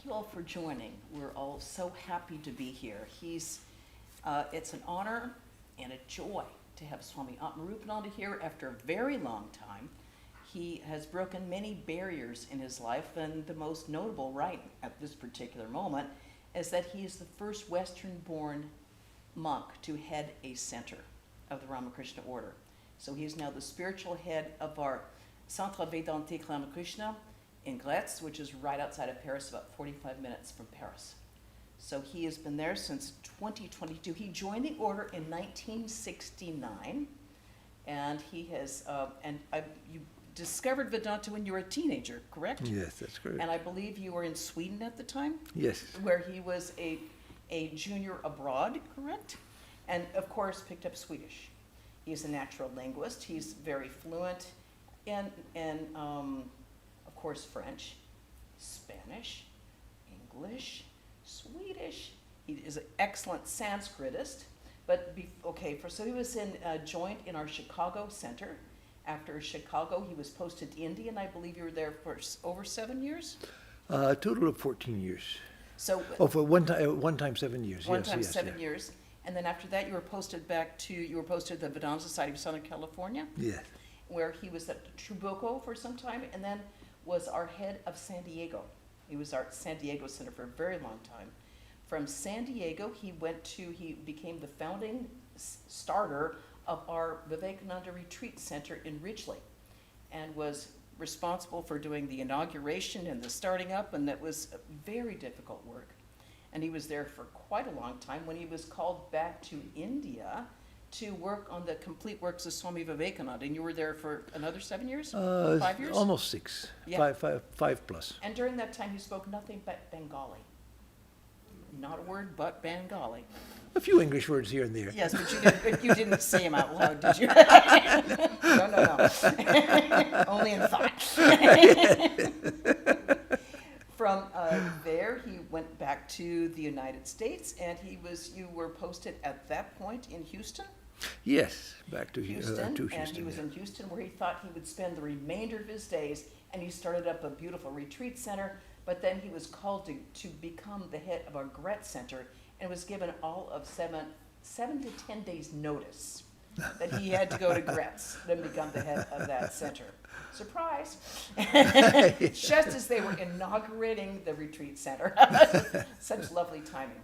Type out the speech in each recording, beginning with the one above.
you all for joining. We're all so happy to be here. It's an honor and a joy to have Swami Atmarupananda here after a very long time. He has broken many barriers in his life, and the most notable right at this particular moment is that he is the first Western-born monk to head a center of the Ramakrishna order. So he is now the spiritual head of our Centre Vedantique Ramakrishna in Gretz, which is right outside of Paris, about 45 minutes from Paris. So he has been there since 2022. He joined the order in 1969, and he has, you discovered Vedanta when you were a teenager, correct? Yes, that's correct. And I believe you were in Sweden at the time? Yes. Where he was a junior abroad, correct? And of course picked up Swedish. He's a natural linguist. He's very fluent in of course, French, Spanish, English, Swedish. He is an excellent Sanskritist. But so he was joined in our Chicago center. After Chicago, he was posted to India, and I believe you were there for over 7 years? A total of 14 years. So for one time 7 years. One time 7 years. And then after that, you were posted to the Vedanta Society of Southern California? Yes. Where he was at Chubuco for some time, and then was our head of San Diego. He was our San Diego center for a very long time. From San Diego, he became the founding starter of our Vivekananda Retreat Center in Ridgely, and was responsible for doing the inauguration and the starting up, and that was very difficult work. And he was there for quite a long time when he was called back to India to work on the complete works of Swami Vivekananda. And you were there for another 7 years? 5 years? Almost 6. Yeah. Five plus. And during that time, he spoke nothing but Bengali. Not a word but Bengali. A few English words here and there. Yes, but you didn't say them out loud, did you? No. Only in thought. From there, he went back to the United States, and you were posted at that point in Houston? Yes, back to Houston. Houston. And he was in Houston, where he thought he would spend the remainder of his days, and he started up a beautiful retreat center. But then he was called to become the head of our Gretz Center, and was given all of 7 to 10 days notice that he had to go to Gretz and become the head of that center. Surprise! Just as they were inaugurating the retreat center. Such lovely timing.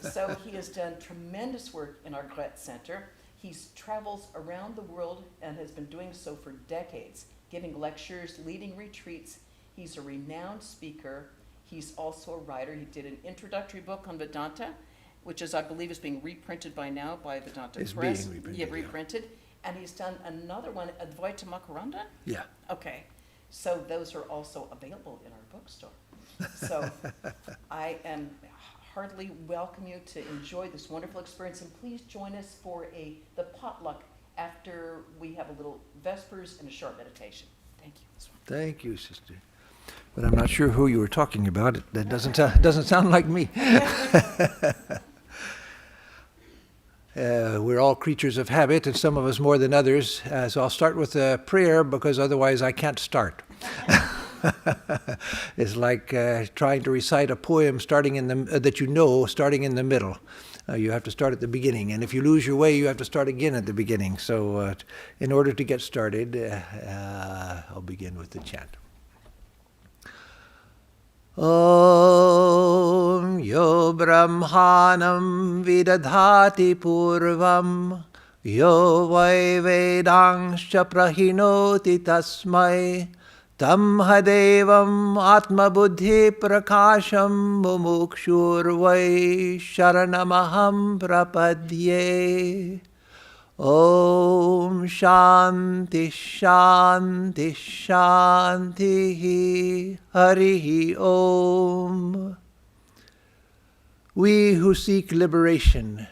So he has done tremendous work in our Gretz Center. He travels around the world and has been doing so for decades, giving lectures, leading retreats. He's a renowned speaker. He's also a writer. He did an introductory book on Vedanta, which I believe is being reprinted by now by Vedanta Press. Being reprinted. Yeah, reprinted. And he's done another one, Advaita Makaranda? Yeah. Okay. So those are also available in our bookstore. So I am heartily welcome you to enjoy this wonderful experience, and please join us for the potluck after we have a little Vespers and a short meditation. Thank you. Thank you, sister. But I'm not sure who you were talking about. That doesn't sound like me. We're all creatures of habit, and some of us more than others. So I'll start with a prayer, because otherwise I can't start. It's like trying to recite a poem starting in the middle. You have to start at the beginning, and if you lose your way, you have to start again at the beginning. So in order to get started, I'll begin with the chant. Om yo brahmanam vidadhati purvam yo vai vedangscha prahinoti tasmai tam hadevam atmabuddhi prakasham mumukshur vai sharanamaham prapadye. Om Shanti Shanti Shanti Harihi Om. We who seek liberation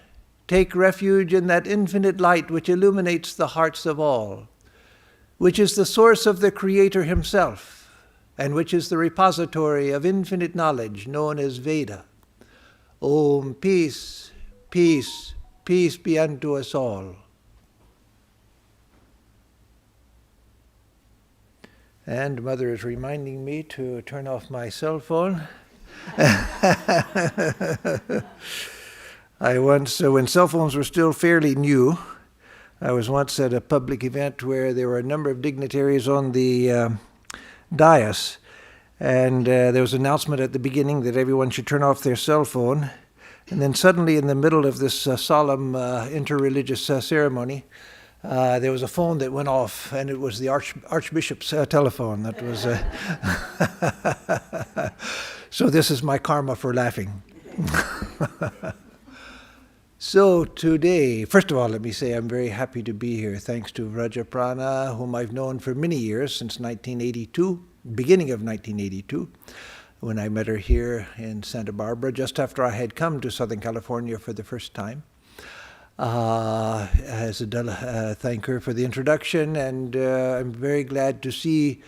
take refuge in that infinite light which illuminates the hearts of all, which is the source of the Creator Himself, and which is the repository of infinite knowledge known as Veda. Om, peace, peace, peace be unto us all. And Mother is reminding me to turn off my cell phone. I once, when cell phones were still fairly new, I was once at a public event where there were a number of dignitaries on the dais, and there was an announcement at the beginning that everyone should turn off their cell phone. And then suddenly, in the middle of this solemn interreligious ceremony, there was a phone that went off, and it was the Archbishop's telephone. That was. So this is my karma for laughing. So today, first of all, let me say I'm very happy to be here, thanks to Rajaprana, whom I've known for many years, since 1982, beginning of 1982, when I met her here in Santa Barbara, just after I had come to Southern California for the first time. Thank her for the introduction, and I'm very glad to see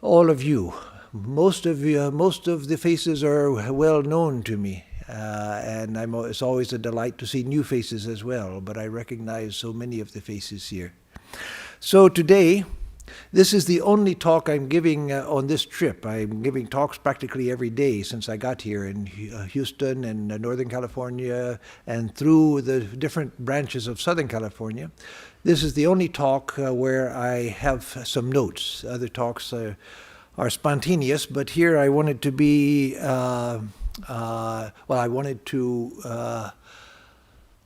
all of you. Most of the faces are well known to me. And it's always a delight to see new faces as well, but I recognize so many of the faces here. So today, this is the only talk I'm giving on this trip. I'm giving talks practically every day since I got here in Houston and Northern California and through the different branches of Southern California. This is the only talk where I have some notes. Other talks are spontaneous, but here I wanted to be I wanted to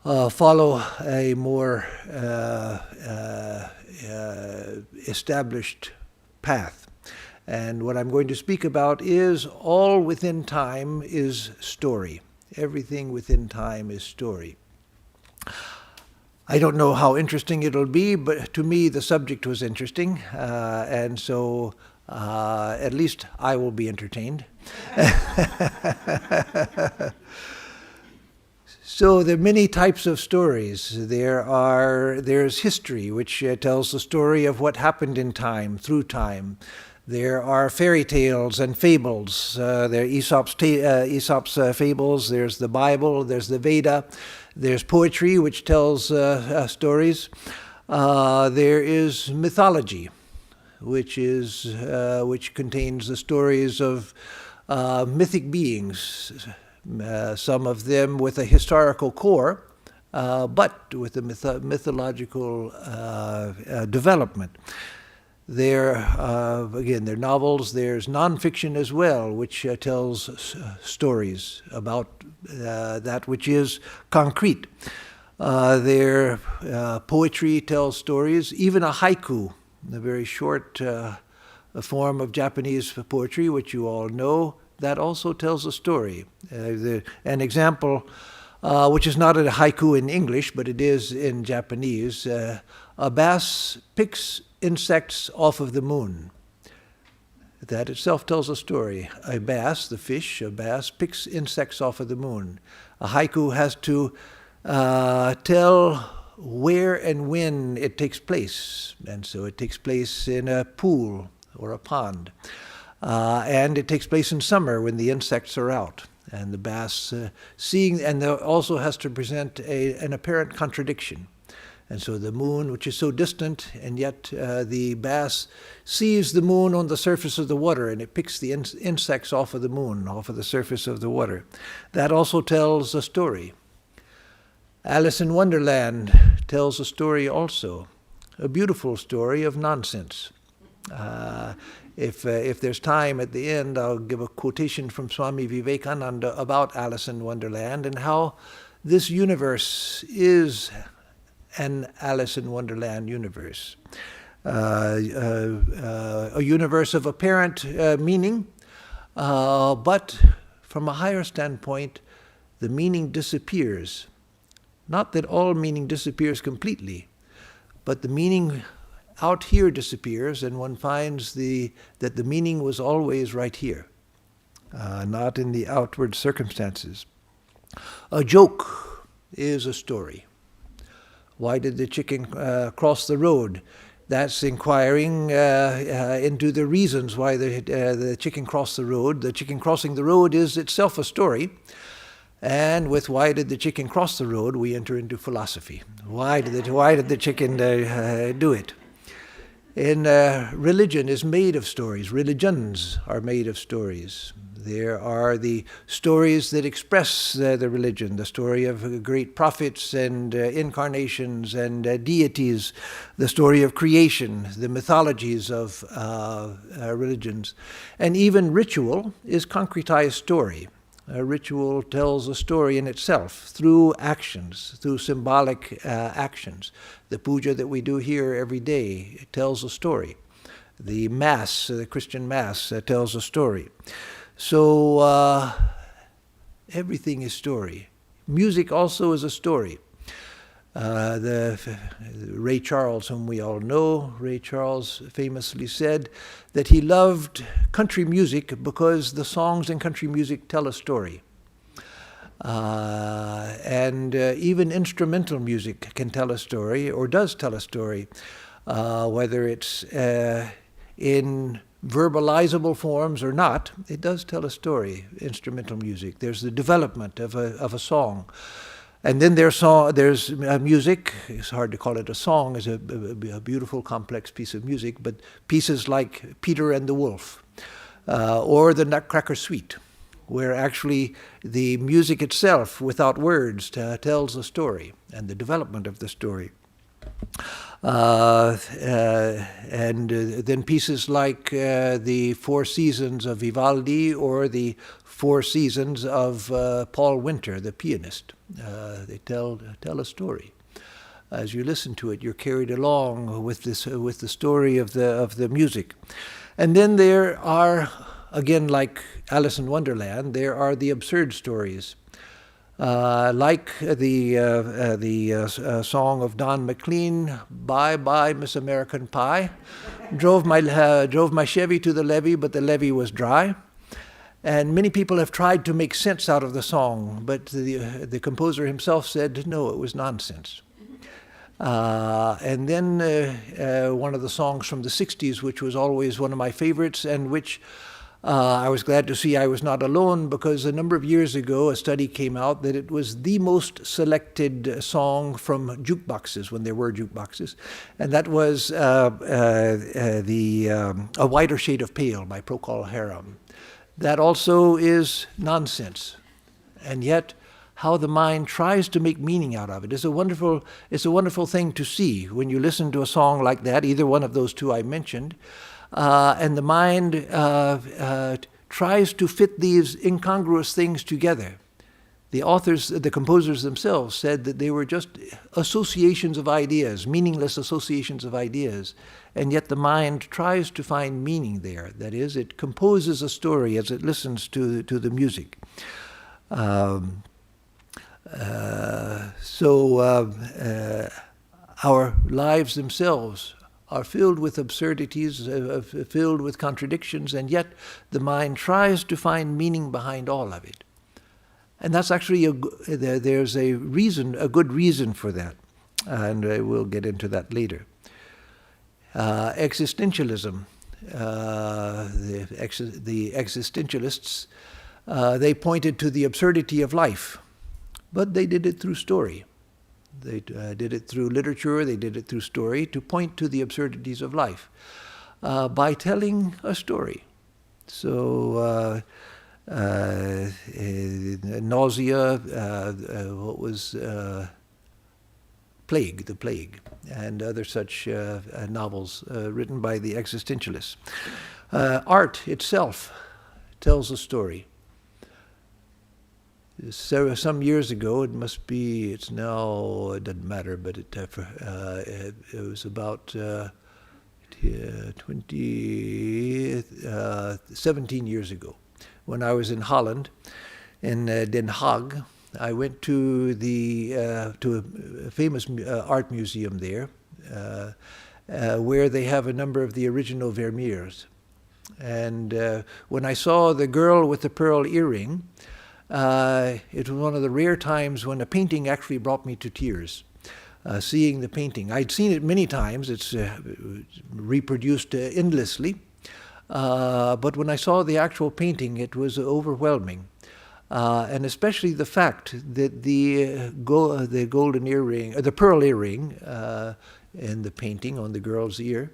follow a more established path. And what I'm going to speak about is all within time is story. Everything within time is story. I don't know how interesting it'll be, but to me the subject was interesting, and so at least I will be entertained. So there are many types of stories. There's history, which tells the story of what happened in time, through time. There are fairy tales and fables. There are Aesop's fables. There's the Bible. There's the Veda. There's poetry, which tells stories. There is mythology, which contains the stories of mythic beings, some of them with a historical core, but with a mythological development. There are novels. There's nonfiction as well, which tells stories about that which is concrete. Poetry tells stories, even a haiku, a very short form of Japanese poetry, which you all know, that also tells a story. An example, which is not a haiku in English, but it is in Japanese, a bass picks insects off of the moon. That itself tells a story. A bass, the fish, a bass, picks insects off of the moon. A haiku has to tell where and when it takes place. And so it takes place in a pool or a pond. And it takes place in summer when the insects are out. And the bass and there also has to present an apparent contradiction. And so the moon, which is so distant, and yet the bass sees the moon on the surface of the water, and it picks the insects off of the moon, off of the surface of the water. That also tells a story. Alice in Wonderland tells a story also, a beautiful story of nonsense. If there's time at the end, I'll give a quotation from Swami Vivekananda about Alice in Wonderland and how this universe is an Alice in Wonderland universe. A universe of apparent meaning, but from a higher standpoint, the meaning disappears. Not that all meaning disappears completely, but the meaning out here disappears, and one finds that the meaning was always right here, not in the outward circumstances. A joke is a story. Why did the chicken cross the road? That's inquiring into the reasons why the chicken crossed the road. The chicken crossing the road is itself a story. And with why did the chicken cross the road, we enter into philosophy. Why did the chicken do it? Religion is made of stories. Religions are made of stories. There are the stories that express the religion, the story of great prophets and incarnations and deities, the story of creation, the mythologies of religions. And even ritual is concretized story. A ritual tells a story in itself through actions, through symbolic actions. The puja that we do here every day, it tells a story. The Mass, the Christian Mass, tells a story. So everything is story. Music also is a story. Ray Charles, whom we all know, Ray Charles famously said that he loved country music because the songs in country music tell a story. And even instrumental music can tell a story, or does tell a story, whether it's in verbalizable forms or not. It does tell a story, instrumental music. There's the development of a song. And then there's music. It's hard to call it a song. It's a beautiful, complex piece of music, but pieces like Peter and the Wolf, or the Nutcracker Suite, where actually the music itself, without words, tells a story and the development of the story. And then pieces like the Four Seasons of Vivaldi or the Four Seasons of Paul Winter, the pianist. They tell a story. As you listen to it, you're carried along with the story of the music. And then there are, again, like Alice in Wonderland, there are the absurd stories. Like the song of Don McLean, "Bye Bye Miss American Pie," drove my Chevy to the levee, but the levee was dry. And many people have tried to make sense out of the song, but the composer himself said, no, it was nonsense. And then one of the songs from the 60s, which was always one of my favorites, and which I was glad to see I was not alone, because a number of years ago a study came out that it was the most selected song from jukeboxes, when there were jukeboxes, and that was A Whiter Shade of Pale by Procol Harum. That also is nonsense, and yet how the mind tries to make meaning out of it is a wonderful thing to see when you listen to a song like that, either one of those two I mentioned, and the mind tries to fit these incongruous things together. The authors, the composers themselves said that they were just associations of ideas, meaningless associations of ideas, and yet the mind tries to find meaning there. That is, it composes a story as it listens to the music. Our lives themselves are filled with absurdities, filled with contradictions, and yet the mind tries to find meaning behind all of it. And that's actually there's a good reason for that, and we'll get into that later. Existentialism, the existentialists, they pointed to the absurdity of life, but they did it through story. They did it through literature, they did it through story, to point to the absurdities of life by telling a story. So nausea, what was the plague, and other such novels written by the existentialists. Art itself tells a story. Some years ago, it doesn't matter, but it was about 17 years ago. When I was in Holland, in Den Haag, I went to a famous art museum there, where they have a number of the original Vermeers. And when I saw the girl with the pearl earring, it was one of the rare times when a painting actually brought me to tears. Seeing the painting, I'd seen it many times. It's reproduced endlessly. But when I saw the actual painting, it was overwhelming, and especially the fact that the golden earring, the pearl earring, in the painting on the girl's ear,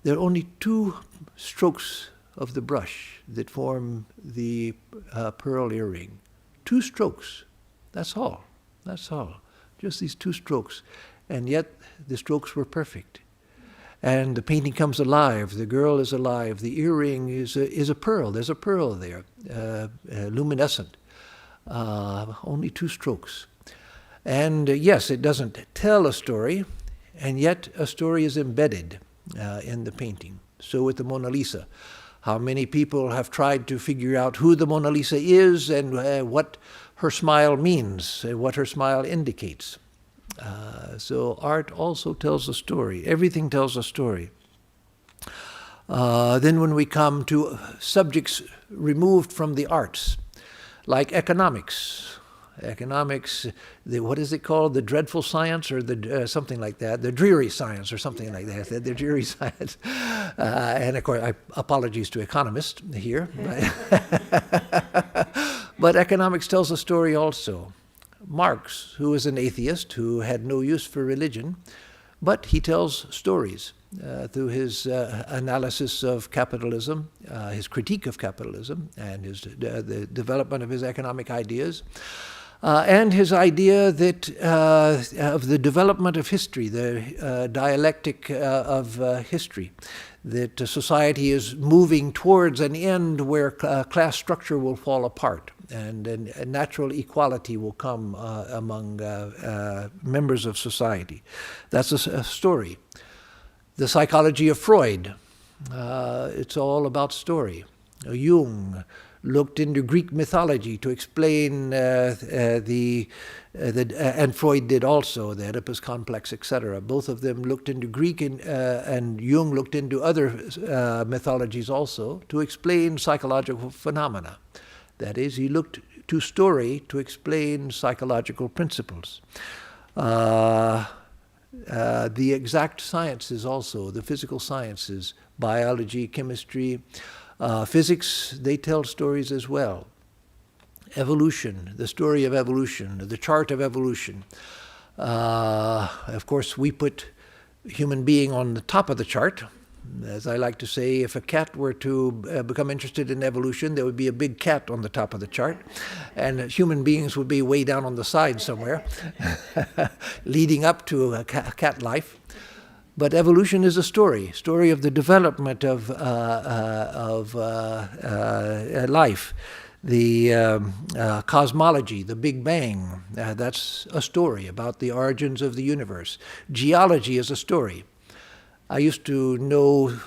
there are only 2 strokes of the brush that form the pearl earring. 2 strokes. That's all. That's all. Just these 2 strokes. And yet the strokes were perfect. And the painting comes alive. The girl is alive. The earring is a pearl. There's a pearl there, luminescent. Only 2 strokes. And yes, it doesn't tell a story, and yet a story is embedded in the painting. So with the Mona Lisa, how many people have tried to figure out who the Mona Lisa is and what her smile means, what her smile indicates. So art also tells a story. Everything tells a story. Then when we come to subjects removed from the arts, like economics, what is it called? The dreadful science, or the something like that? The dreary science, or something like that. The dreary science. And of course, apologies to economists here. But economics tells a story also. Marx, who was an atheist, who had no use for religion, but he tells stories through his analysis of capitalism, his critique of capitalism, and the development of his economic ideas. And his idea that of the development of history, the dialectic of history, that society is moving towards an end where class structure will fall apart and a natural equality will come among members of society. That's a story. The psychology of Freud, it's all about story. Jung looked into Greek mythology to explain and Freud did also, the Oedipus complex, etc. Both of them looked into Greek, and Jung looked into other mythologies also to explain psychological phenomena. That is, he looked to story to explain psychological principles. The exact sciences also, the physical sciences, biology, chemistry, physics, they tell stories as well. Evolution, the story of evolution, the chart of evolution. Of course, we put human being on the top of the chart. As I like to say, if a cat were to become interested in evolution, there would be a big cat on the top of the chart, and human beings would be way down on the side somewhere, leading up to a cat life. But evolution is a story of the development of life. The cosmology, the Big Bang, that's a story about the origins of the universe. Geology is a story. I used to know,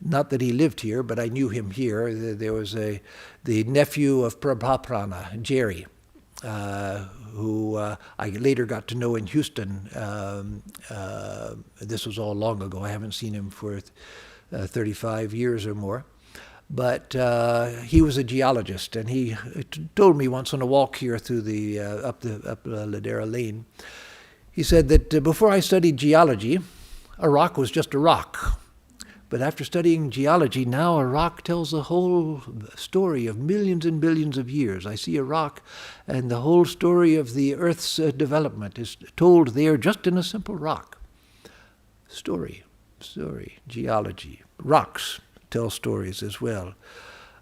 not that he lived here, but I knew him here. There was the nephew of Prabhupada, Jerry, who I later got to know in Houston. This was all long ago. I haven't seen him for 35 years or more. But he was a geologist, and he told me once on a walk here through the up Ladera Lane, he said that before I studied geology, a rock was just a rock. But after studying geology, now a rock tells a whole story of millions and billions of years. I see a rock, and the whole story of the Earth's development is told there just in a simple rock. Story, geology. Rocks tell stories as well.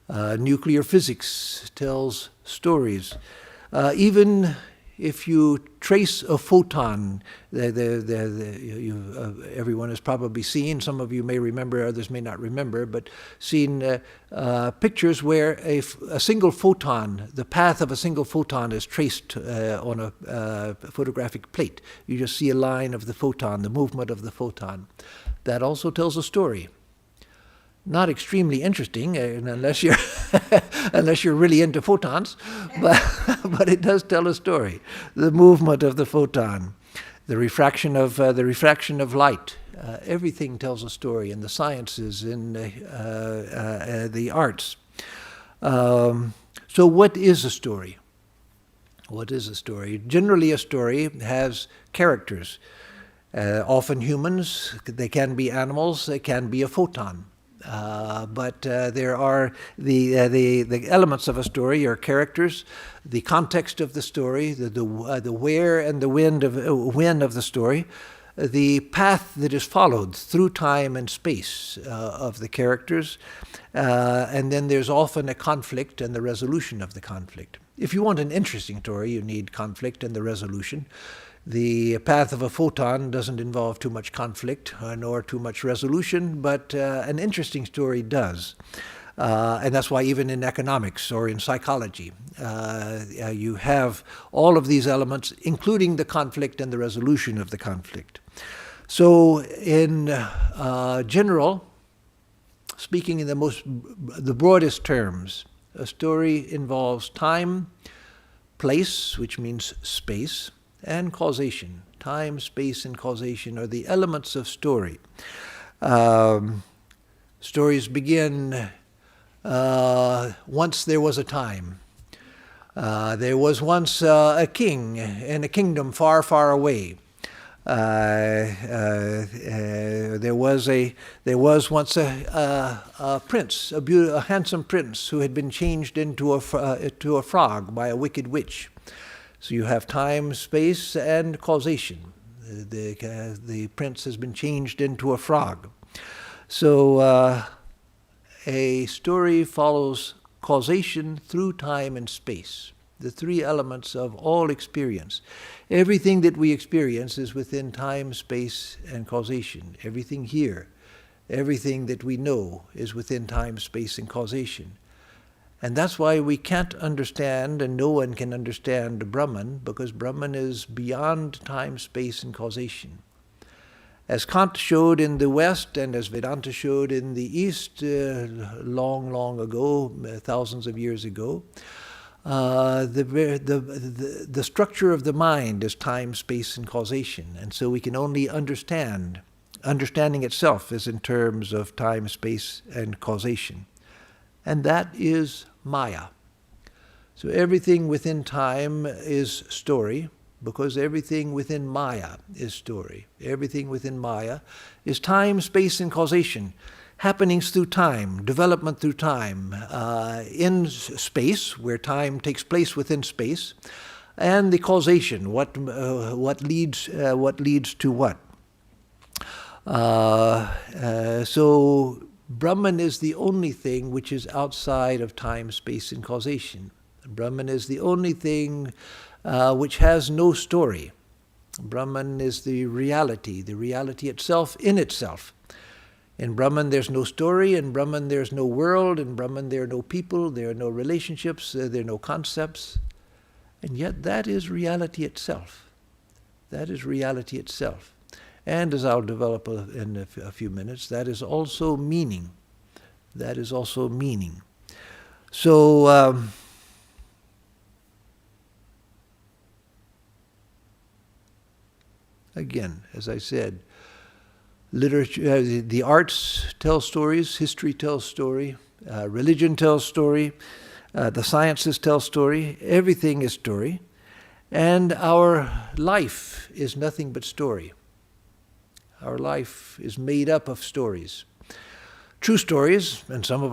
Nuclear physics tells stories. Even if you trace a photon, everyone has probably seen, some of you may remember, others may not remember, but seen pictures where a single photon, the path of a single photon is traced on a photographic plate. You just see a line of the photon, the movement of the photon. That also tells a story. Not extremely interesting, unless you're unless you're really into photons, but it does tell a story. The movement of the photon, the refraction of light. Everything tells a story in the sciences, in the arts. So, what is a story? What is a story? Generally, a story has characters. Often humans. They can be animals. They can be a photon. But there are the elements of a story are characters, the context of the story, the where and the when of the story, the path that is followed through time and space of the characters, and then there's often a conflict and the resolution of the conflict. If you want an interesting story, you need conflict and the resolution. The path of a photon doesn't involve too much conflict nor too much resolution, but an interesting story does. And that's why even in economics or in psychology, you have all of these elements, including the conflict and the resolution of the conflict. So in general, speaking in the broadest terms, a story involves time, place, which means space, and causation. Time, space, and causation are the elements of story. Stories begin once there was a time. There was once a king in a kingdom far, far away. There was once a prince, a handsome prince who had been changed into a frog by a wicked witch. So you have time, space, and causation. The prince has been changed into a frog. So a story follows causation through time and space, the three elements of all experience. Everything that we experience is within time, space, and causation. Everything here, everything that we know is within time, space, and causation. And that's why we can't understand, and no one can understand Brahman, because Brahman is beyond time, space, and causation. As Kant showed in the West, and as Vedanta showed in the East long, long ago, thousands of years ago, the structure of the mind is time, space, and causation. And so we can only understand. Understanding itself is in terms of time, space, and causation. And that is Maya. So everything within time is story, because everything within Maya is story. Everything within Maya is time, space, and causation. Happenings through time, development through time, in space, where time takes place within space, and the causation, what leads to what. So Brahman is the only thing which is outside of time, space, and causation. Brahman is the only thing which has no story. Brahman is the reality itself in itself. In Brahman there's no story, in Brahman there's no world, in Brahman there are no people, there are no relationships, there are no concepts. And yet that is reality itself. That is reality itself. And as I'll develop in a few minutes, that is also meaning. That is also meaning. So, again, as I said, literature, the arts tell stories, history tells story, religion tells story, the sciences tell story, everything is story, and our life is nothing but story. Our life is made up of stories. True stories, and some of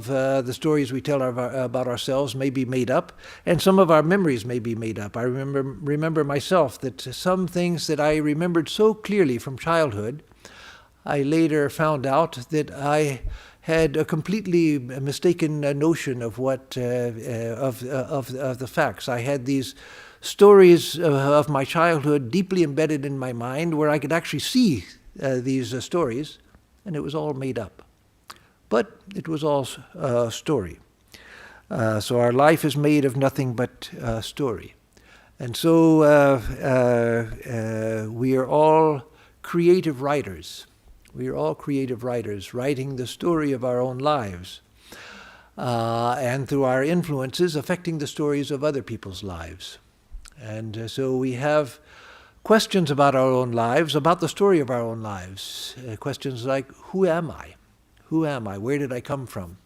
the stories we tell about ourselves may be made up, and some of our memories may be made up. I remember myself that some things that I remembered so clearly from childhood, I later found out that I had a completely mistaken notion of what of the facts. I had these stories of my childhood deeply embedded in my mind, where I could actually see these stories. And it was all made up. But it was all story. So our life is made of nothing but story. And so we are all creative writers. We are all creative writers, writing the story of our own lives. And through our influences, affecting the stories of other people's lives. And so we have questions about our own lives, about the story of our own lives. Questions like, who am I? Who am I? Where did I come from?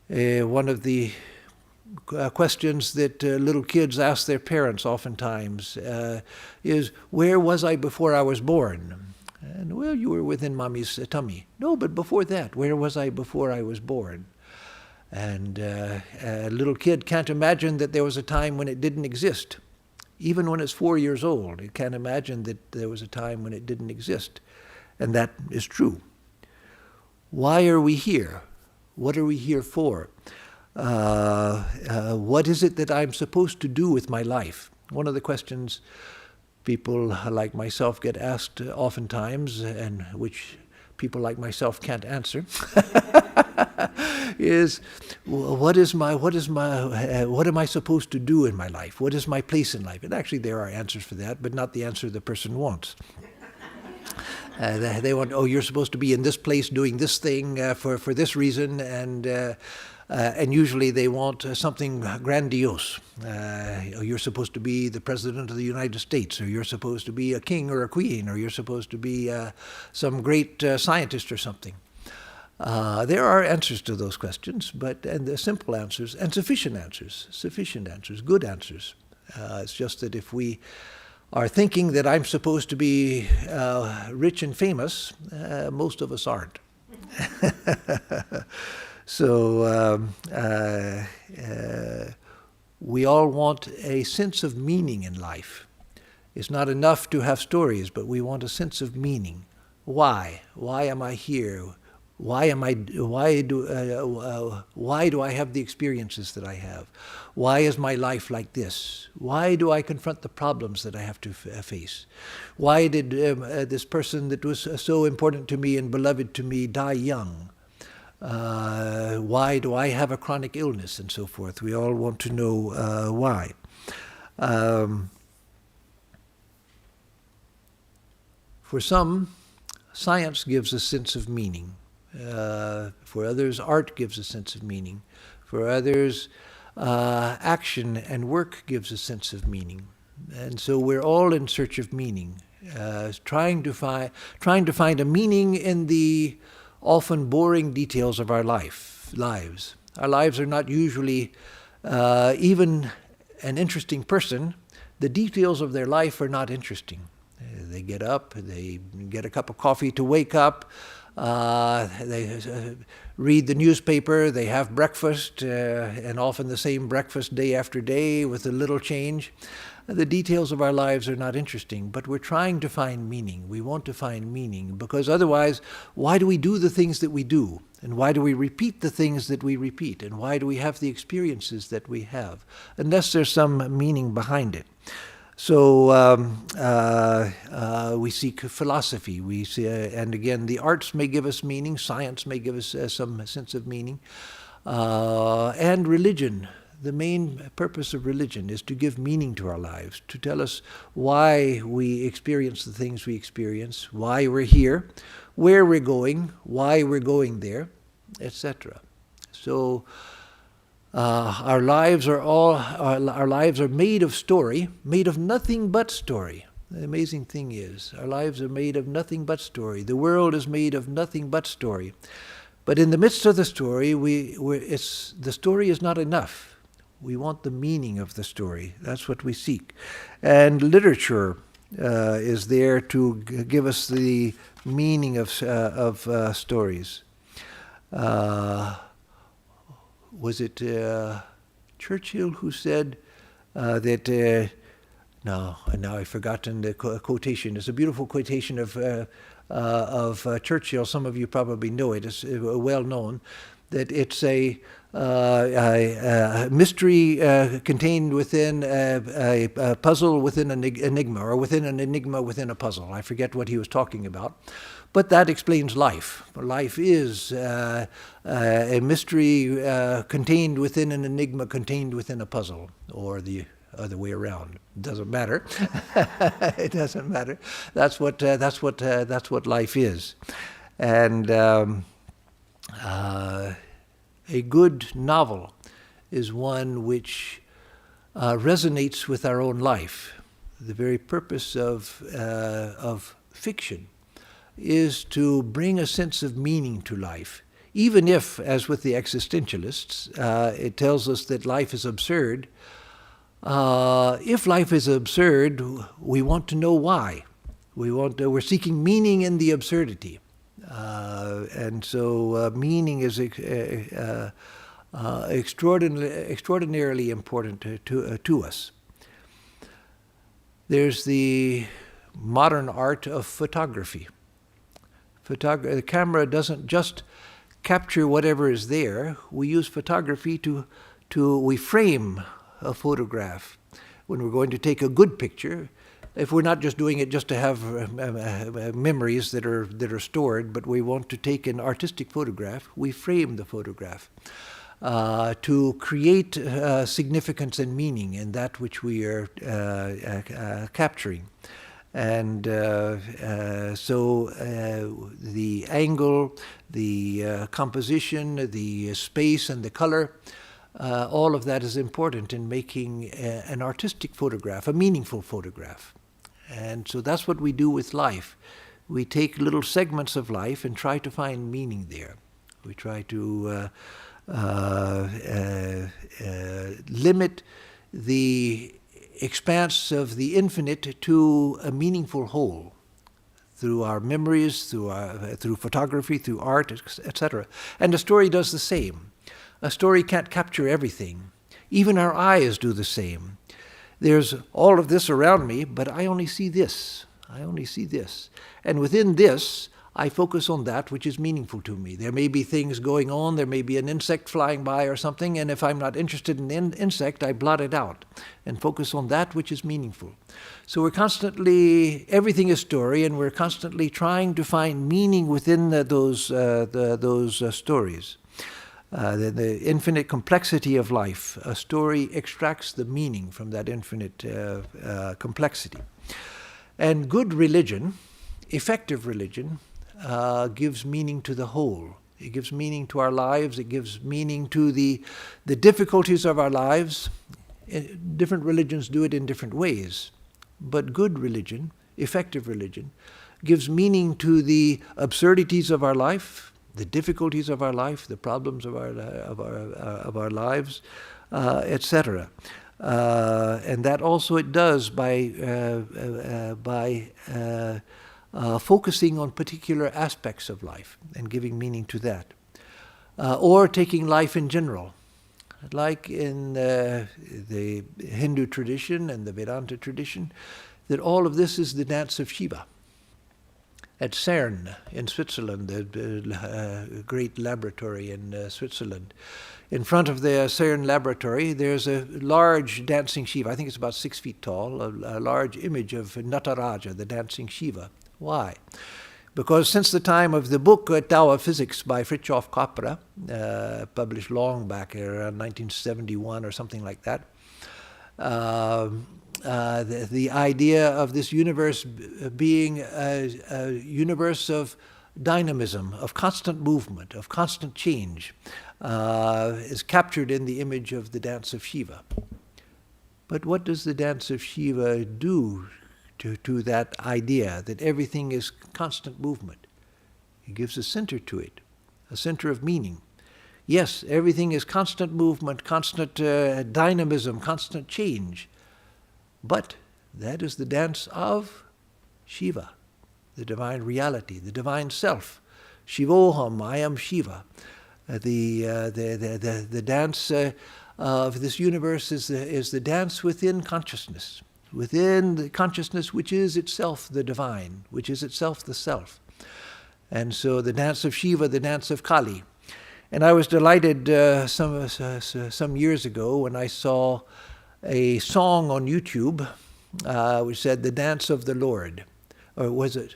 One of the questions that little kids ask their parents oftentimes is, where was I before I was born? And, well, you were within mommy's tummy. No, but before that, where was I before I was born? And a little kid can't imagine that there was a time when it didn't exist. even when it's 4 years old. It can't imagine that there was a time when it didn't exist. And that is true. Why are we here? What are we here for? What is it that I'm supposed to do with my life? One of the questions people like myself get asked oftentimes, and which people like myself can't answer, is what am I supposed to do in my life? What is my place in life? And actually there are answers for that, but not the answer the person wants. They want, you're supposed to be in this place doing this thing for this reason, and usually they want something grandiose. You're supposed to be the President of the United States, or you're supposed to be a king or a queen, or you're supposed to be some great scientist or something. There are answers to those questions, and they're simple answers and sufficient answers, good answers. It's just that if we are thinking that I'm supposed to be rich and famous, most of us aren't. So we all want a sense of meaning in life. It's not enough to have stories, but we want a sense of meaning. Why? Why am I here? Why do I have the experiences that I have? Why is my life like this? Why do I confront the problems that I have to face? Why did this person that was so important to me and beloved to me die young? Why do I have a chronic illness, and so forth? We all want to know why. For some, science gives a sense of meaning. For others, art gives a sense of meaning. For others, action and work gives a sense of meaning. And so we're all in search of meaning, trying to find a meaning in the often boring details of our lives. Our lives are not usually even an interesting person. The details of their life are not interesting. They get up, they get a cup of coffee to wake up, they read the newspaper, they have breakfast, and often the same breakfast day after day with a little change. The details of our lives are not interesting, but we're trying to find meaning. We want to find meaning, because otherwise, why do we do the things that we do? And why do we repeat the things that we repeat? And why do we have the experiences that we have? Unless there's some meaning behind it. So we seek philosophy. We see, and again, the arts may give us meaning. Science may give us some sense of meaning. And religion. The main purpose of religion is to give meaning to our lives, to tell us why we experience the things we experience, why we're here, where we're going, why we're going there, etc. So our lives are made of story, made of nothing but story. The amazing thing is, our lives are made of nothing but story. The world is made of nothing but story. But in the midst of the story, the story is not enough. We want the meaning of the story. That's what we seek. And literature is there to give us the meaning of stories. Was it Churchill who said that, now I've forgotten the quotation. It's a beautiful quotation of Churchill. Some of you probably know it. It's well known. That it's a mystery contained within a puzzle within an enigma, or within an enigma within a puzzle. I forget what he was talking about. But that explains life. Life is a mystery contained within an enigma contained within a puzzle, or the other way around. It doesn't matter. It doesn't matter. That's what life is. And a good novel is one which resonates with our own life. The very purpose of fiction is to bring a sense of meaning to life. Even if, as with the existentialists, it tells us that life is absurd, if life is absurd, we want to know why. We're seeking meaning in the absurdity. And so meaning is extraordinarily important to us. There's the modern art of photography. The camera doesn't just capture whatever is there. We use photography we frame a photograph. When we're going to take a good picture, if we're not just doing it just to have memories that are stored, but we want to take an artistic photograph, we frame the photograph to create significance and meaning in that which we are capturing. And so the angle, the composition, the space and the color, all of that is important in making an artistic photograph, a meaningful photograph. And so that's what we do with life. We take little segments of life and try to find meaning there. We try to limit the expanse of the infinite to a meaningful whole through our memories, through photography, through art, etc. And a story does the same. A story can't capture everything. Even our eyes do the same. There's all of this around me, but I only see this. I only see this. And within this, I focus on that which is meaningful to me. There may be things going on, there may be an insect flying by or something, and if I'm not interested in the insect, I blot it out and focus on that which is meaningful. So we're constantly, everything is story, and we're constantly trying to find meaning within those stories. The infinite complexity of life. A story extracts the meaning from that infinite complexity. And good religion, effective religion, gives meaning to the whole. It gives meaning to our lives. It gives meaning to the difficulties of our lives. Different religions do it in different ways. But good religion, effective religion, gives meaning to the absurdities of our life, the difficulties of our life, the problems of our lives, etc. And that also it does by focusing on particular aspects of life and giving meaning to that, or taking life in general, like in the Hindu tradition and the Vedanta tradition, that all of this is the dance of Shiva. At CERN in Switzerland, the great laboratory in Switzerland, in front of the CERN laboratory, there's a large dancing Shiva. I think it's about 6 feet tall, a large image of Nataraja, the dancing Shiva. Why? Because since the time of the book Tao of Physics by Fritjof Capra, published long back, around 1971 or something like that, the idea of this universe being a universe of dynamism, of constant movement, of constant change, is captured in the image of the dance of Shiva. But what does the dance of Shiva do to that idea that everything is constant movement? It gives a center to it, a center of meaning. Yes, everything is constant movement, constant dynamism, constant change. But that is the dance of Shiva, the divine reality, the divine self. Shivoham, I am Shiva. The dance of this universe is the dance within consciousness the consciousness which is itself the divine, which is itself the self. And so the dance of Shiva, the dance of Kali. And I was delighted some years ago when I saw a song on YouTube which said "The Dance of the Lord," or was it?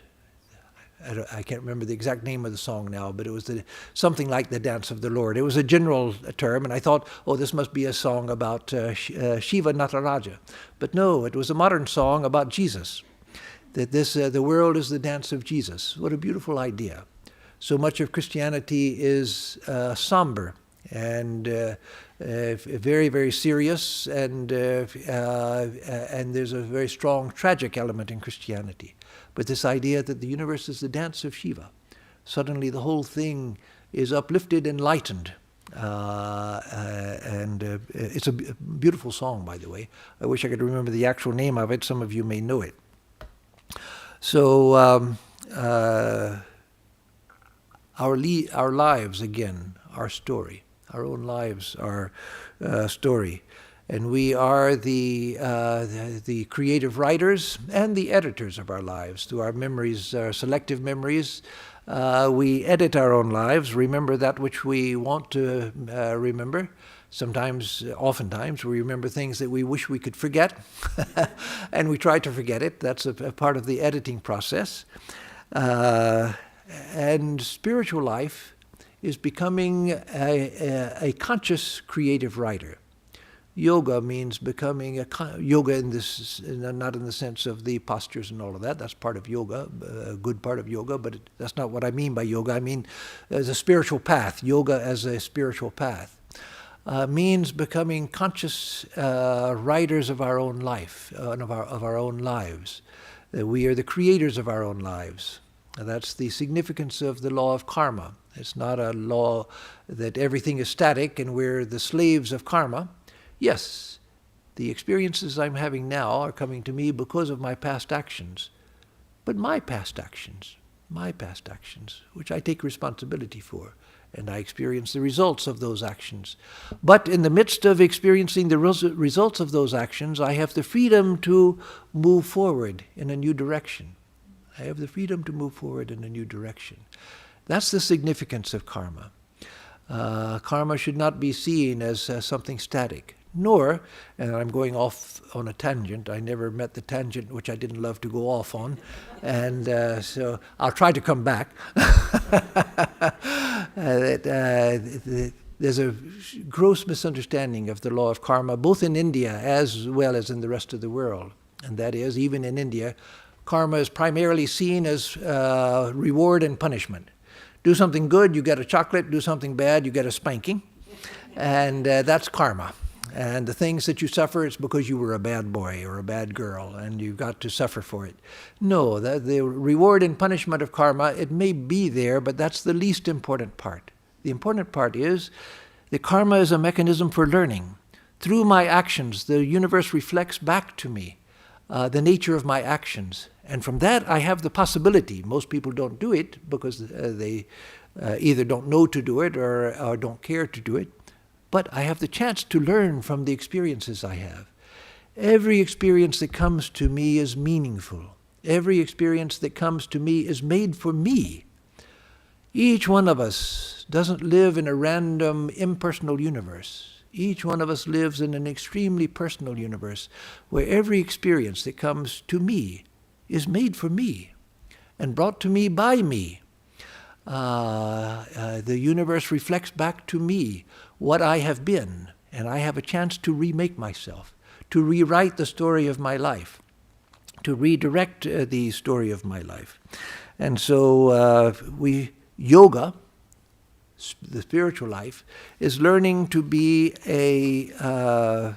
I can't remember the exact name of the song now, but it was something like "The Dance of the Lord." It was a general term, and I thought, oh, this must be a song about Shiva Nataraja. But no, it was a modern song about Jesus. That the world is the dance of Jesus. What a beautiful idea! So much of Christianity is somber and very, very serious, and there's a very strong tragic element in Christianity. But this idea that the universe is the dance of Shiva, suddenly the whole thing is uplifted and lightened. It's a beautiful song, by the way. I wish I could remember the actual name of it. Some of you may know it. So our lives, again, our story. Our own lives are story. And we are the creative writers and the editors of our lives. Through our memories, our selective memories, we edit our own lives, remember that which we want to remember. Sometimes, oftentimes, we remember things that we wish we could forget, and we try to forget it. That's a part of the editing process. And spiritual life is becoming a conscious creative writer. Yoga means becoming yoga in this, not in the sense of the postures and all of that. That's part of yoga, a good part of yoga, but that's not what I mean by yoga. I mean as a spiritual path. Yoga as a spiritual path means becoming conscious writers of our own life, of our own lives. We are the creators of our own lives. That's the significance of the law of karma. It's not a law that everything is static and we're the slaves of karma. Yes, the experiences I'm having now are coming to me because of my past actions. But my past actions, which I take responsibility for, and I experience the results of those actions. But in the midst of experiencing the results of those actions, I have the freedom to move forward in a new direction. I have the freedom to move forward in a new direction. That's the significance of karma. Karma should not be seen as something static. Nor, and I'm going off on a tangent, I never met the tangent which I didn't love to go off on, and so I'll try to come back. There's a gross misunderstanding of the law of karma, both in India as well as in the rest of the world. And that is, even in India, karma is primarily seen as reward and punishment. Do something good, you get a chocolate. Do something bad, you get a spanking. And that's karma. And the things that you suffer, it's because you were a bad boy or a bad girl, and you've got to suffer for it. No, the reward and punishment of karma, it may be there, but that's the least important part. The important part is that karma is a mechanism for learning. Through my actions, the universe reflects back to me the nature of my actions. And from that, I have the possibility. Most people don't do it because they either don't know to do it or don't care to do it. But I have the chance to learn from the experiences I have. Every experience that comes to me is meaningful. Every experience that comes to me is made for me. Each one of us doesn't live in a random, impersonal universe. Each one of us lives in an extremely personal universe where every experience that comes to me is made for me and brought to me by me. The universe reflects back to me what I have been, and I have a chance to remake myself, to rewrite the story of my life, to redirect the story of my life. And so yoga, the spiritual life, is learning to be a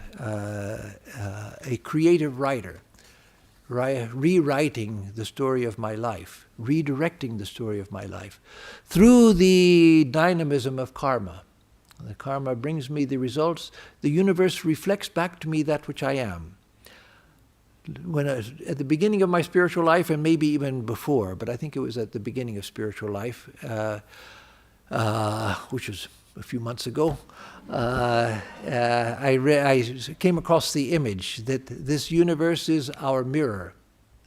creative writer, rewriting the story of my life, redirecting the story of my life through the dynamism of karma. The karma brings me the results. The universe reflects back to me that which I am. When at the beginning of my spiritual life, and maybe even before, but I think it was at the beginning of spiritual life, which was a few months ago, I came across the image that this universe is our mirror.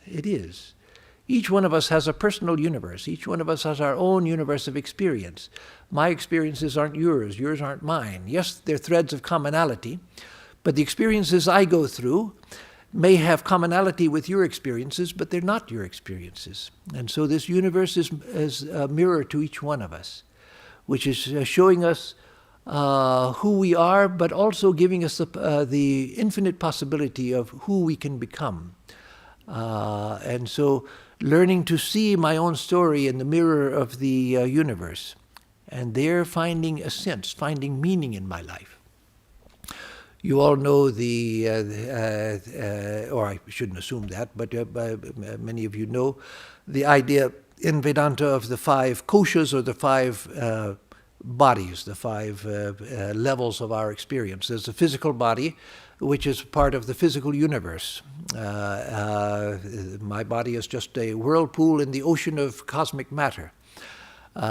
It is. Each one of us has a personal universe. Each one of us has our own universe of experience. My experiences aren't yours. Yours aren't mine. Yes, they're threads of commonality, but the experiences I go through may have commonality with your experiences, but they're not your experiences. And so this universe is a mirror to each one of us, which is showing us who we are, but also giving us the infinite possibility of who we can become. And so learning to see my own story in the mirror of the universe, and there finding a sense, finding meaning in my life. You all know or I shouldn't assume that, but many of you know the idea in Vedanta of the 5 koshas, or the 5 bodies, the 5 levels of our experience. There's the physical body, which is part of the physical universe. My body is just a whirlpool in the ocean of cosmic matter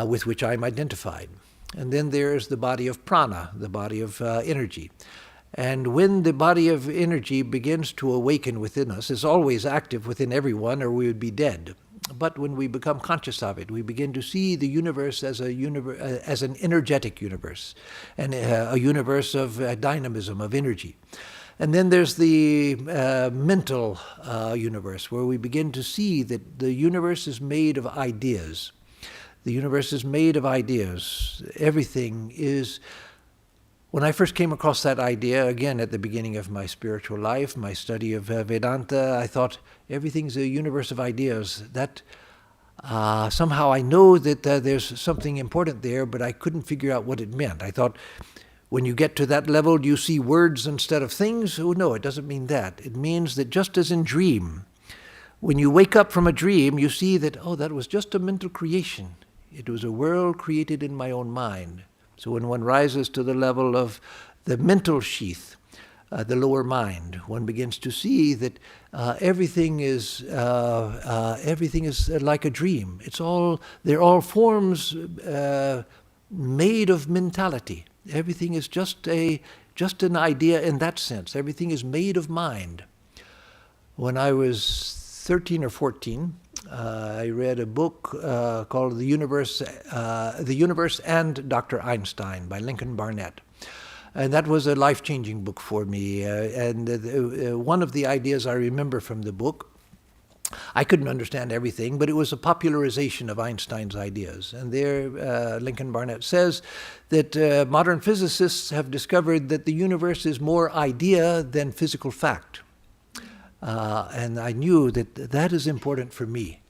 with which I'm identified. And then there's the body of prana, the body of energy. And when the body of energy begins to awaken within us, it's always active within everyone or we would be dead. But when we become conscious of it, we begin to see the universe as as an energetic universe, and a universe of dynamism, of energy. And then there's the mental universe, where we begin to see that the universe is made of ideas. The universe is made of ideas. Everything is... When I first came across that idea, again at the beginning of my spiritual life, my study of Vedanta, I thought everything's a universe of ideas. That somehow I know that there's something important there, but I couldn't figure out what it meant. I thought, when you get to that level, do you see words instead of things? Oh no, it doesn't mean that. It means that just as in dream, when you wake up from a dream, you see that, oh, that was just a mental creation. It was a world created in my own mind. So when one rises to the level of the mental sheath, the lower mind, one begins to see that everything is like a dream. They're all forms made of mentality. Everything is just an idea in that sense. Everything is made of mind. When I was 13 or 14, I read a book called The Universe and Dr. Einstein by Lincoln Barnett. And that was a life-changing book for me. And one of the ideas I remember from the book, I couldn't understand everything, but it was a popularization of Einstein's ideas. And there, Lincoln Barnett says that modern physicists have discovered that the universe is more idea than physical fact. And I knew that that is important for me.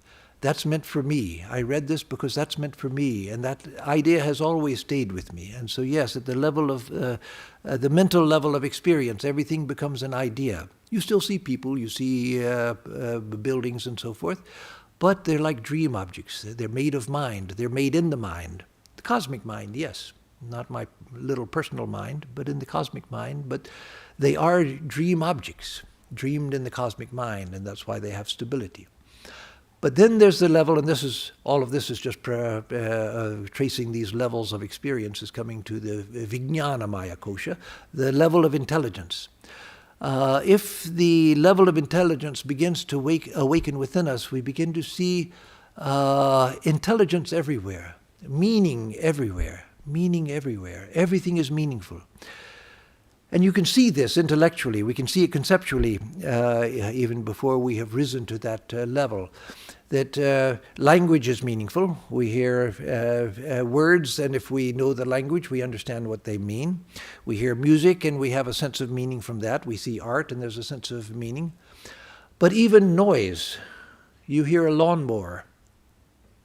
That's meant for me. I read this because that's meant for me. And that idea has always stayed with me. And so yes, at the level of, the mental level of experience, everything becomes an idea. You still see people, you see buildings and so forth, but they're like dream objects. They're made of mind. They're made in the mind. The cosmic mind, yes. Not my little personal mind, but in the cosmic mind. But they are dream objects, dreamed in the cosmic mind, and that's why they have stability. But then there's the level, and all of this is just tracing these levels of experiences coming to the Vijnanamaya Kosha, the level of intelligence. If the level of intelligence begins to awaken within us, we begin to see intelligence everywhere, meaning everywhere, meaning everywhere. Everything is meaningful. And you can see this intellectually, we can see it conceptually, even before we have risen to that level, that language is meaningful. We hear words, and if we know the language, we understand what they mean. We hear music, and we have a sense of meaning from that. We see art, and there's a sense of meaning. But even noise, you hear a lawnmower,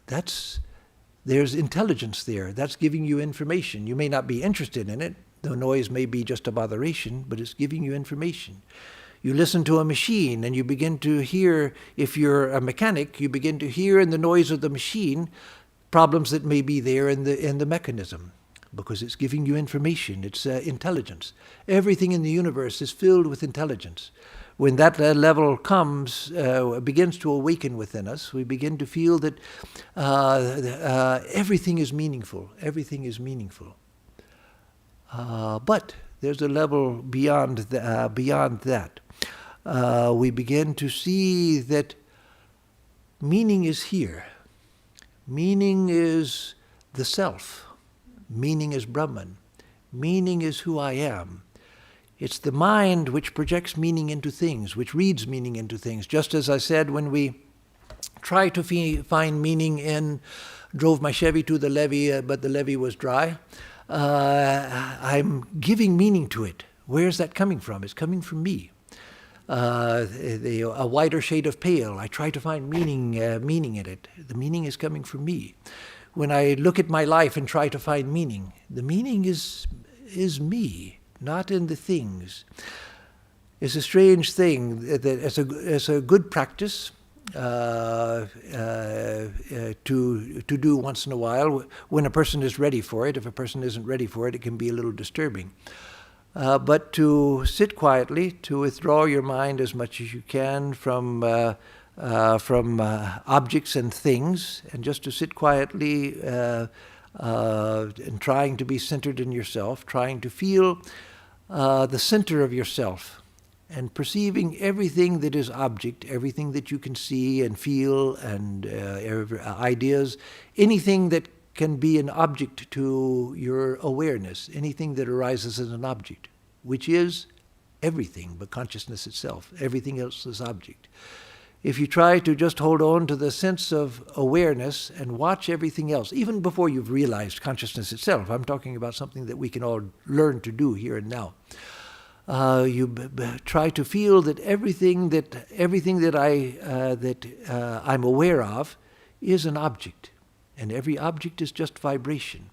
there's intelligence there. That's giving you information. You may not be interested in it. The noise may be just a botheration, but it's giving you information. You listen to a machine and you begin to hear, if you're a mechanic, you begin to hear in the noise of the machine problems that may be there in the mechanism, because it's giving you information. It's intelligence. Everything in the universe is filled with intelligence. When that level comes, begins to awaken within us, we begin to feel that everything is meaningful. Everything is meaningful. But there's a level beyond that. We begin to see that meaning is here. Meaning is the self. Meaning is Brahman. Meaning is who I am. It's the mind which projects meaning into things, which reads meaning into things. Just as I said, when we try to find meaning drove my Chevy to the levee, but the levee was dry. I'm giving meaning to it. Where's that coming from? It's coming from me. A wider shade of pale. I try to find meaning in it. The meaning is coming from me. When I look at my life and try to find meaning, the meaning is me, not in the things. It's a strange thing that it's a good practice to do once in a while when a person is ready for it. If a person isn't ready for it, it can be a little disturbing. But to sit quietly, to withdraw your mind as much as you can from objects and things, and just to sit quietly and trying to be centered in yourself, trying to feel the center of yourself, and perceiving everything that is object, everything that you can see and feel, and ideas, anything that can be an object to your awareness, anything that arises as an object, which is everything but consciousness itself. Everything else is object. If you try to just hold on to the sense of awareness and watch everything else, even before you've realized consciousness itself, I'm talking about something that we can all learn to do here and now. Try to feel that everything that I'm aware of is an object, and every object is just vibration.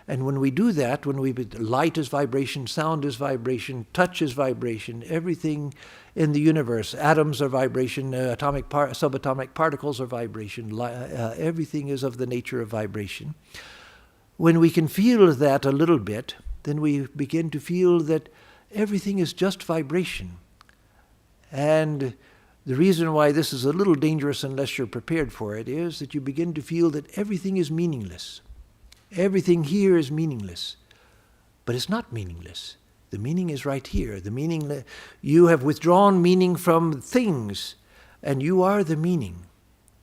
And when we do that, light is vibration, sound is vibration, touch is vibration, everything in the universe, atoms are vibration, subatomic particles are vibration, everything is of the nature of vibration. When we can feel that a little bit, then we begin to feel that everything is just vibration. And the reason why this is a little dangerous unless you're prepared for it is that you begin to feel that everything is meaningless. Everything here is meaningless. But it's not meaningless. The meaning is right here. You have withdrawn meaning from things, and you are the meaning.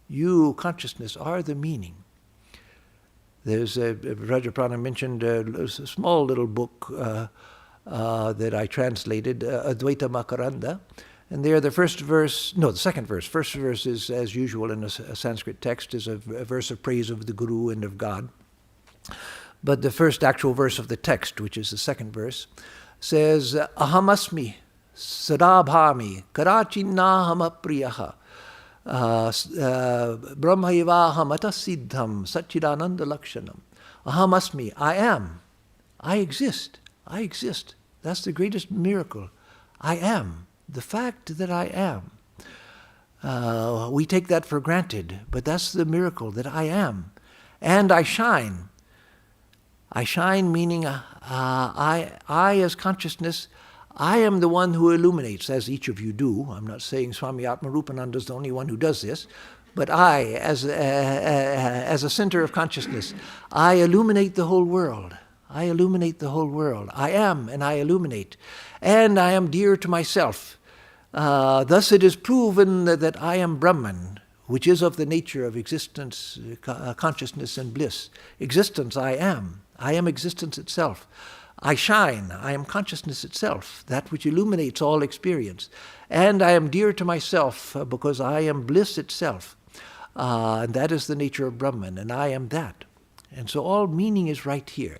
You, consciousness, are the meaning. There's Vajrapana mentioned a small little book that I translated, Advaita Makaranda. And there the second verse. First verse is, as usual in a Sanskrit text, is a verse of praise of the Guru and of God. But the first actual verse of the text, which is the second verse, says, Ahamasmi sadabhami karachinahamapriyaha brahmaivaham siddham satchidananda lakshanam. Ahamasmi, I am. I exist. I exist. That's the greatest miracle. I am. The fact that I am. We take that for granted, but that's the miracle, that I am. And I shine. I shine meaning I as consciousness, I am the one who illuminates, as each of you do. I'm not saying Swami Atmarupananda is the only one who does this, but I, as a center of consciousness, I illuminate the whole world. I illuminate the whole world. I am, and I illuminate. And I am dear to myself. Thus it is proven that I am Brahman, which is of the nature of existence, consciousness, and bliss. Existence, I am. I am existence itself. I shine. I am consciousness itself, that which illuminates all experience. And I am dear to myself because I am bliss itself. And that is the nature of Brahman, and I am that. And so all meaning is right here.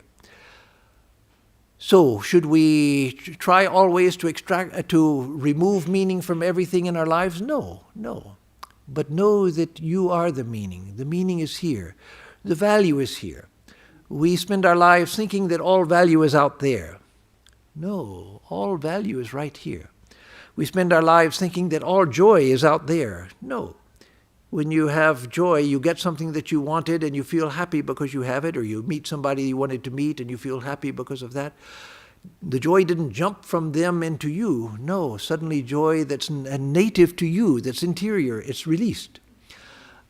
So, should we try always to remove meaning from everything in our lives? No. But know that you are the meaning. The meaning is here. The value is here. We spend our lives thinking that all value is out there. No, all value is right here. We spend our lives thinking that all joy is out there. No. When you have joy, you get something that you wanted and you feel happy because you have it, or you meet somebody you wanted to meet and you feel happy because of that. The joy didn't jump from them into you. No, suddenly joy that's native to you, that's interior, it's released.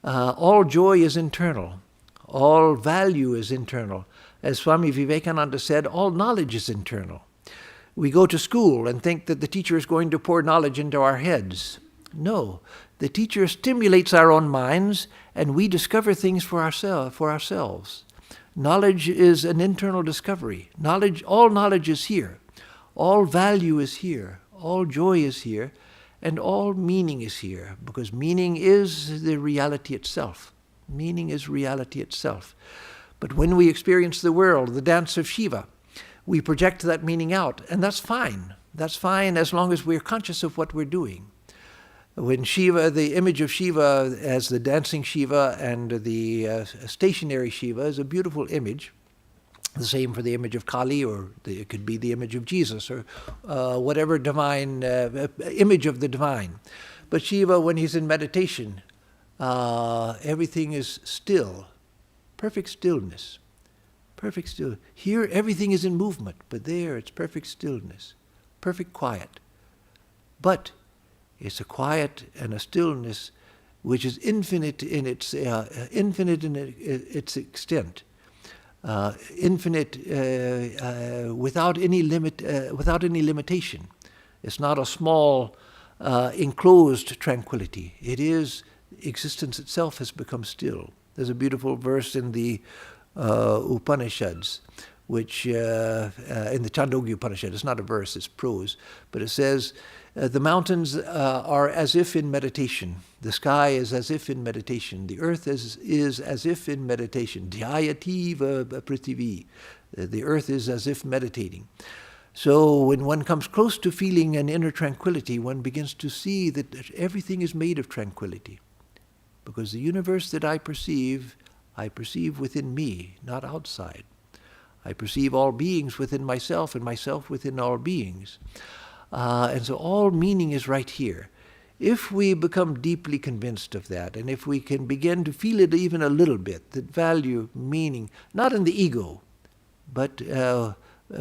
All joy is internal. All value is internal. As Swami Vivekananda said, all knowledge is internal. We go to school and think that the teacher is going to pour knowledge into our heads. No, the teacher stimulates our own minds, and we discover things for ourselves. Knowledge is an internal discovery. All knowledge is here. All value is here. All joy is here. And all meaning is here, because meaning is the reality itself. Meaning is reality itself. But when we experience the world, the dance of Shiva, we project that meaning out, and that's fine. That's fine as long as we're conscious of what we're doing. When Shiva, the image of Shiva as the dancing Shiva and the stationary Shiva is a beautiful image. The same for the image of Kali, or it could be the image of Jesus, or whatever divine image of the divine. But Shiva, when he's in meditation, everything is still, perfect stillness, perfect still. Here, everything is in movement, but there, it's perfect stillness, perfect quiet. But it's a quiet and a stillness which is infinite in its extent. infinite, without any limitation. It's not a small, enclosed tranquility. It is existence itself has become still. There's a beautiful verse in the Upanishads, which in the Chandogya Upanishad, it's not a verse, it's prose, but it says, the mountains are as if in meditation. The sky is as if in meditation. The earth is as if in meditation. Dhyayativa prithivi. The earth is as if meditating. So when one comes close to feeling an inner tranquility, one begins to see that everything is made of tranquility. Because the universe that I perceive within me, not outside. I perceive all beings within myself and myself within all beings. And so all meaning is right here. If we become deeply convinced of that, and if we can begin to feel it even a little bit, that value, meaning, not in the ego, but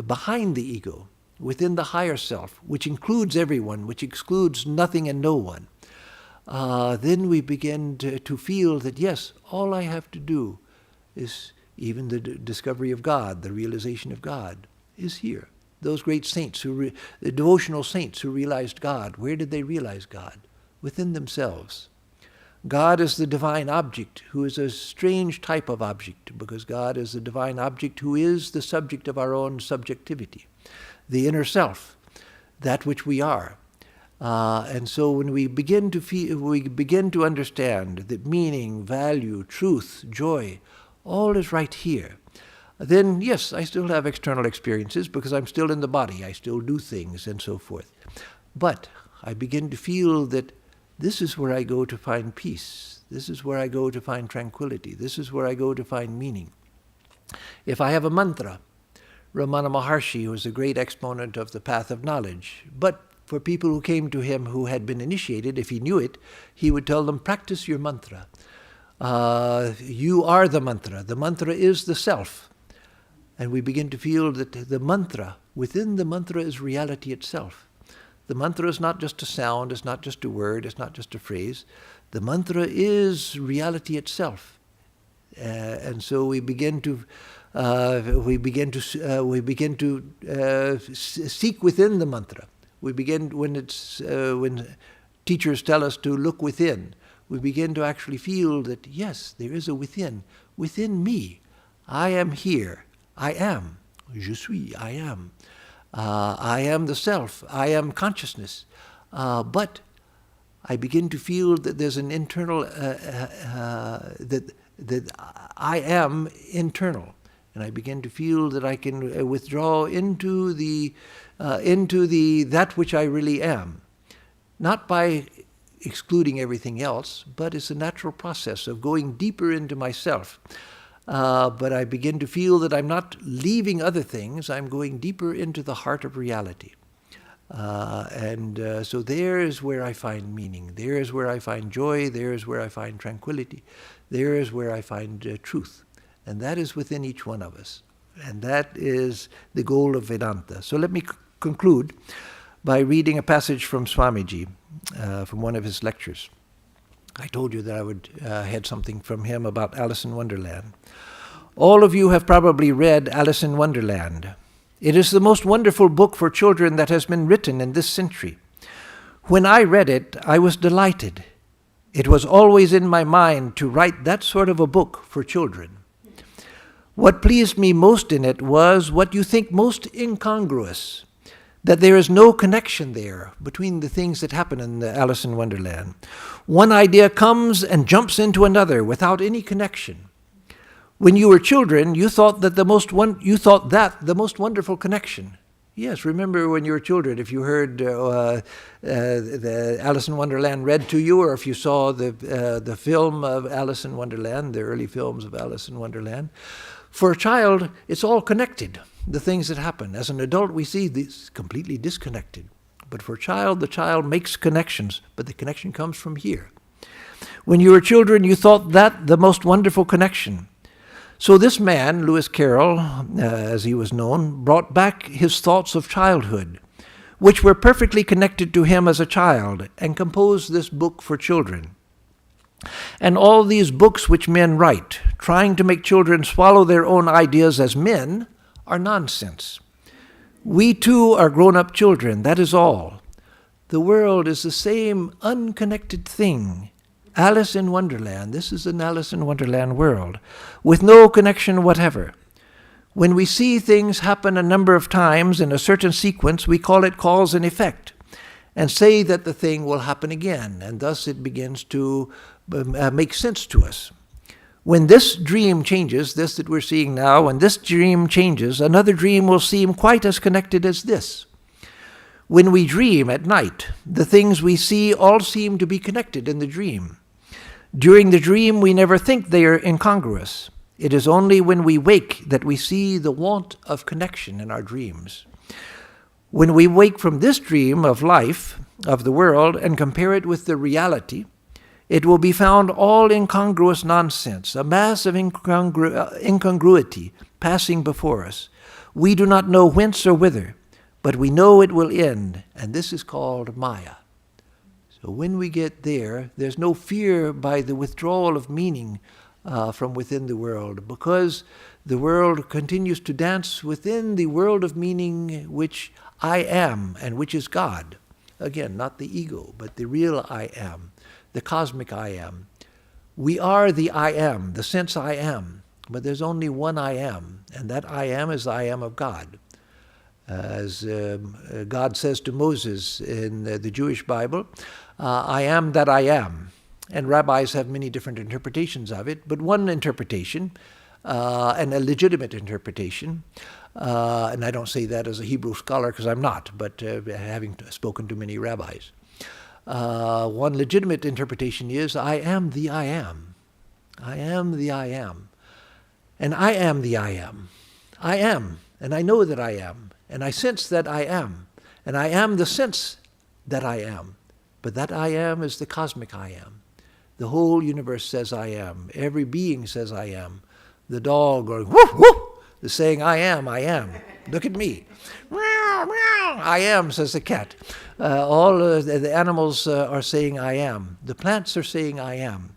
behind the ego, within the higher self, which includes everyone, which excludes nothing and no one, then we begin to feel that, yes, all I have to do is even the discovery of God, the realization of God, is here. Those great saints, the devotional saints who realized God, where did they realize God? Within themselves. God is the divine object, who is a strange type of object, because God is the divine object who is the subject of our own subjectivity, the inner self, that which we are. And so when we begin to understand that meaning, value, truth, joy, all is right here, then yes, I still have external experiences because I'm still in the body, I still do things and so forth. But I begin to feel that this is where I go to find peace. This is where I go to find tranquility. This is where I go to find meaning. If I have a mantra, Ramana Maharshi was a great exponent of the path of knowledge, but for people who came to him who had been initiated, if he knew it, he would tell them, practice your mantra. You are the mantra. The mantra is the self. And we begin to feel that the mantra, within the mantra is reality itself. The mantra is not just a sound, it's not just a word, it's not just a phrase. The mantra is reality itself. And so we begin to seek within the mantra. We begin, when teachers tell us to look within, we begin to actually feel that, yes, there is a within me. I am here. I am. Je suis. I am. I am the self. I am consciousness. But I begin to feel that there's an internal, that I am internal. And I begin to feel that I can withdraw into that which I really am. Not by excluding everything else, but it's a natural process of going deeper into myself. But I begin to feel that I'm not leaving other things, I'm going deeper into the heart of reality. So there is where I find meaning, there is where I find joy, there is where I find tranquility, there is where I find truth. And that is within each one of us. And that is the goal of Vedanta. So let me conclude by reading a passage from Swamiji, from one of his lectures. I told you that I would had something from him about Alice in Wonderland. All of you have probably read Alice in Wonderland. It is the most wonderful book for children that has been written in this century. When I read it, I was delighted. It was always in my mind to write that sort of a book for children. What pleased me most in it was what you think most incongruous, that there is no connection there between the things that happen in the Alice in Wonderland. One idea comes and jumps into another without any connection. When you were children, you thought that the most wonderful connection. Yes, remember when you were children, if you heard the Alice in Wonderland read to you, or if you saw the film of Alice in Wonderland, the early films of Alice in Wonderland. For a child, it's all connected, the things that happen. As an adult, we see these completely disconnected. But for a child, the child makes connections, but the connection comes from here. When you were children, you thought that the most wonderful connection. So this man, Lewis Carroll, as he was known, brought back his thoughts of childhood, which were perfectly connected to him as a child, and composed this book for children. And all these books which men write, trying to make children swallow their own ideas as men, are nonsense. We too are grown-up children, that is all. The world is the same unconnected thing. Alice in Wonderland, this is an Alice in Wonderland world, with no connection whatever. When we see things happen a number of times in a certain sequence, we call it cause and effect, and say that the thing will happen again, and thus it begins to make sense to us. When this dream changes, this that we're seeing now, when this dream changes, another dream will seem quite as connected as this. When we dream at night, the things we see all seem to be connected in the dream. During the dream, we never think they are incongruous. It is only when we wake that we see the want of connection in our dreams. When we wake from this dream of life, of the world, and compare it with the reality, it will be found all incongruous nonsense, a mass of incongruity passing before us. We do not know whence or whither, but we know it will end, and this is called Maya. So when we get there, there's no fear by the withdrawal of meaning from within the world, because the world continues to dance within the world of meaning which I am, and which is God. Again, not the ego, but the real I am, the cosmic I am. We are the I am, the sense I am, but there's only one I am, and that I am is I am of God. As God says to Moses in the Jewish Bible, I am that I am. And rabbis have many different interpretations of it, but one interpretation, and a legitimate interpretation, and I don't say that as a Hebrew scholar because I'm not, but having spoken to many rabbis. One legitimate interpretation is, I am the I am. I am the I am. And I am the I am. I am, and I know that I am, and I sense that I am, and I am the sense that I am. But that I am is the cosmic I am. The whole universe says I am. Every being says I am. The dog going, woof, woof, is saying I am, look at me. Meow, meow, I am, says the cat. All the animals are saying I am. The plants are saying I am.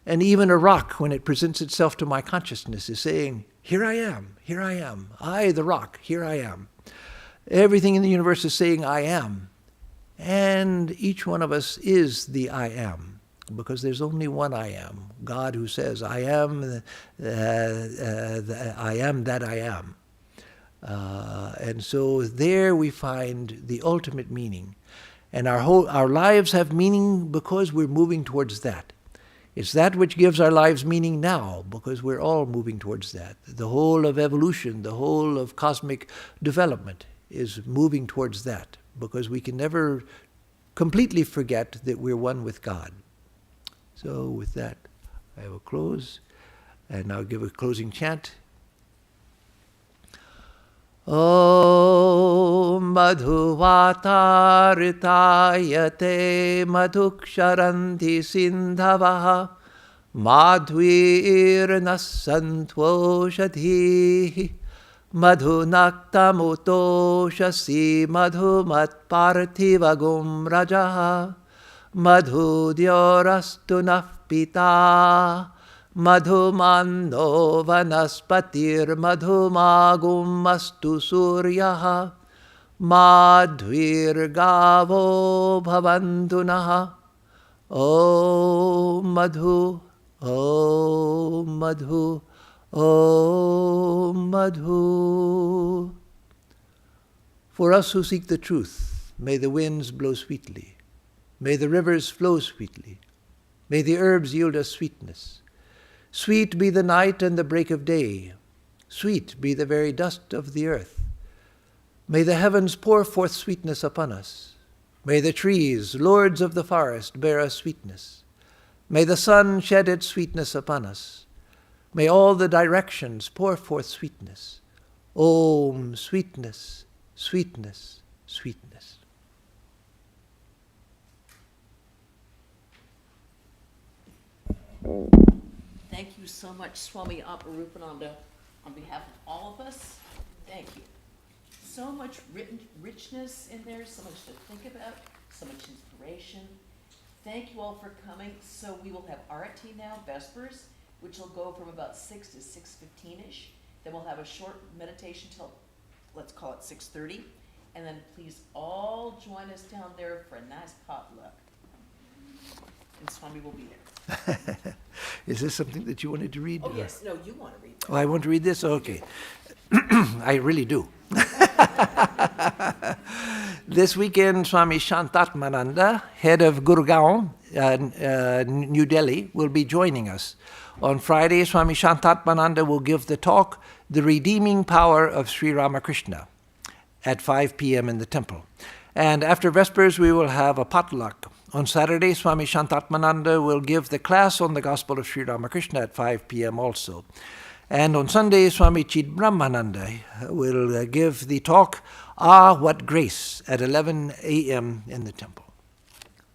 And even a rock, when it presents itself to my consciousness, is saying, here I am, I, the rock, here I am. Everything in the universe is saying I am. And each one of us is the I am, because there's only one I am, God, who says, I am I am that I am. And so there we find the ultimate meaning. And our lives have meaning because we're moving towards that. It's that which gives our lives meaning now, because we're all moving towards that. The whole of evolution, the whole of cosmic development is moving towards that, because we can never completely forget that we're one with God. So with that, I will close, and I'll give a closing chant. Om madhuvatarithayate madhuksharanti sindhavaha madhvirnasantvoshathihi madhunaktamutoshasi madhumatparthivagum rajaha madhudyorastu nafpita madhumanno vanaspatir madhumagum astu suryaha madhvirgavo bhavantunaha. Om madhu, om madhu, om madhu. For us who seek the truth, may the winds blow sweetly, may the rivers flow sweetly, may the herbs yield us sweetness. Sweet be the night and the break of day. Sweet be the very dust of the earth. May the heavens pour forth sweetness upon us. May the trees, lords of the forest, bear us sweetness. May the sun shed its sweetness upon us. May all the directions pour forth sweetness. Om, sweetness, sweetness, sweetness. Thank you so much, Swami Atmarupananda, on behalf of all of us. Thank you. So much richness in there, so much to think about, so much inspiration. Thank you all for coming. So we will have RT now, Vespers, which will go from about 6 to 6:15-ish. Then we'll have a short meditation till, let's call it 6:30. And then please all join us down there for a nice potluck. And Swami will be there. Is this something that you wanted to read? Oh, yes. No, you want to read that. Oh, I want to read this? Okay. I really do. This weekend, Swami Atmarupananda, head of Gurgaon, New Delhi, will be joining us. On Friday, Swami Atmarupananda will give the talk, The Redeeming Power of Sri Ramakrishna, at 5 p.m. in the temple. And after Vespers, we will have a potluck. On Saturday, Swami Atmarupananda will give the class on the Gospel of Sri Ramakrishna at 5 p.m. also. And on Sunday, Swami Brahmananda will give the talk, Ah, What Grace, at 11 a.m. in the temple.